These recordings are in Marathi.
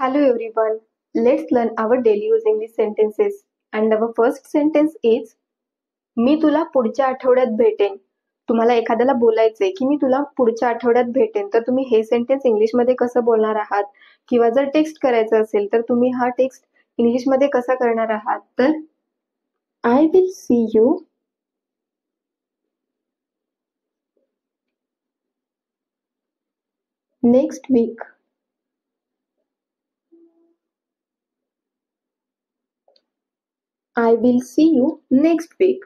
Hello everyone. Let's learn our daily use English sentences. And our first sentence is मी तुला पुढच्या आठवड्यात भेटेन. तुम्हाला एखाद्याला बोलायचंय की मी तुला पुढच्या आठवड्यात भेटेन, तर तुम्ही हे सेंटेन्स इंग्लिशमध्ये कसं बोलणार आहात, किंवा जर टेक्स्ट करायचं असेल तर तुम्ही हा टेक्स्ट इंग्लिशमध्ये कसा करणार आहात. तर I will see you next week. I will see you next week.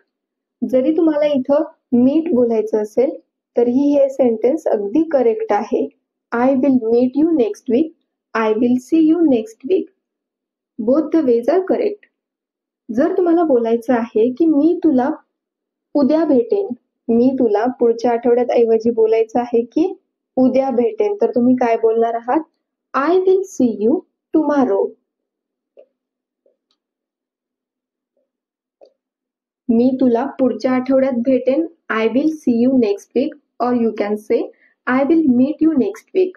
जरी तुम्हाला इथं मीट बोलायचं असेल तरीही हे सेंटेन्स अगदी करेक्ट आहे. I will meet you next week, I will see you next week. Both the ways are correct. जर तुम्हाला बोलायचं आहे की मी तुला उद्या भेटेन, मी तुला पुढच्या आठवड्यात ऐवजी बोलायचं आहे की उद्या भेटेन, तर तुम्ही काय बोलणार आहात? I will see you tomorrow. मी तुला पुढच्या आठवड्यात भेटेन, I will see you next week, और you can say I will meet you next week.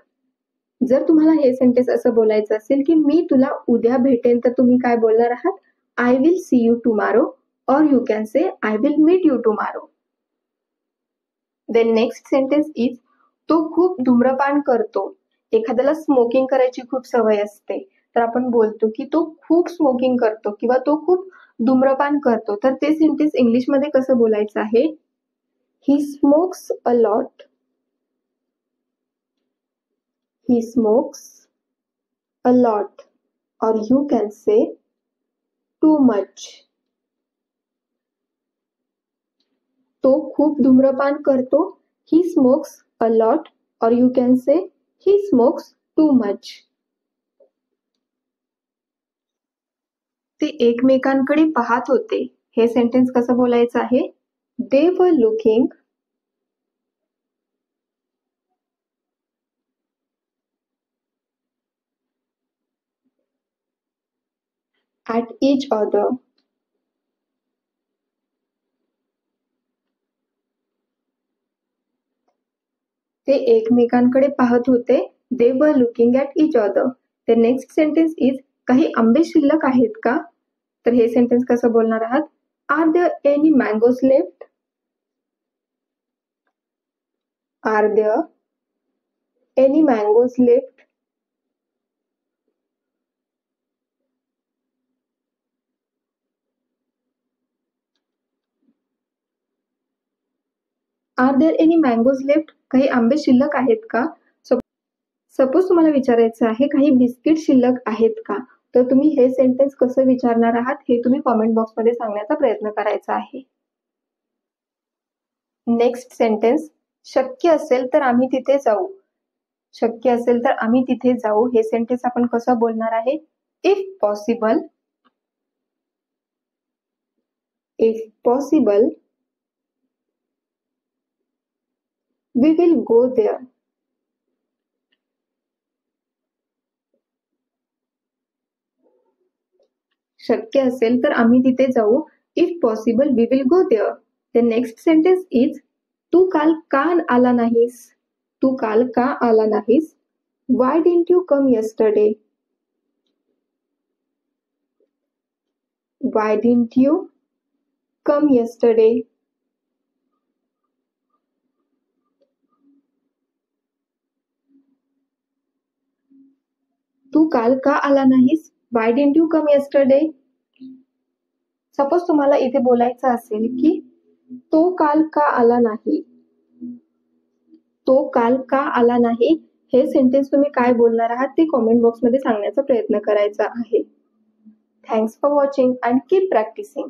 जर तुम्हाला हे सेंटेन्स असं बोलायचं असेल की मी तुला उद्या भेटेन, तर तुम्ही काय बोलणार आहात? I will see you tomorrow, और you can say I will meet you tomorrow. Then next sentence is तो खूप धूम्रपान करतो. एखाद्याला स्मोकिंग करायची खूप सवय असते, तर आपण बोलतो की तो खूप स्मोकिंग करतो किंवा तो खूप धूम्रपान करतो. तर ते सेंटेन्स इंग्लिशमध्ये कसं बोलायचं आहे? He smokes a lot. He smokes a lot, और you can say too much. तो खूप धूम्रपान करतो. ही स्मोक्स अ लॉट, और you can say he smokes too much. ते एकमेकांकडे पाहत होते. हे सेंटेन्स कसं बोलायचं आहे? दे were looking at each other. ते एकमेकांकडे पाहत होते. They were looking at each other. The next sentence is काही आंबे शिल्लक आहेत का? तर हे सेंटेन्स कसं बोलणार आहात? Are there any mangoes left. Are there any mangoes left. Are there any mangoes left. काही आंबे शिल्लक आहेत का? सपोज तुम्हाला विचारायचं आहे काही बिस्किट शिल्लक आहेत का, तर तुम्ही हे सेंटेन्स कसं विचारणार आहात हे तुम्ही कॉमेंट बॉक्समध्ये सांगण्याचा प्रयत्न करायचा आहे. नेक्स्ट सेंटेन्स, शक्य असेल तर आम्ही तिथे जाऊ. शक्य असेल तर आम्ही तिथे जाऊ. हे सेंटेन्स आपण कसं बोलणार आहे? If possible, if possible we will go there. शक्य असेल तर आम्ही तिथे जाऊ. If possible we will go there. The next sentence is तू काल का आला नाहीस. तू काल का आला नाहीस. Why didn't you come yesterday. Why didn't you come yesterday. तू काल का आला नाहीस. Why didn't you come yesterday. Suppose तुम्हाला इथे बोलायचं असेल की तो काल का आला नाही. तो काल का आला नाही. हे सेंटेन्स तुम्ही काय बोलणार आहात ते कॉमेंट बॉक्समध्ये सांगण्याचा प्रयत्न करायचा आहे. Thanks for watching and keep practising.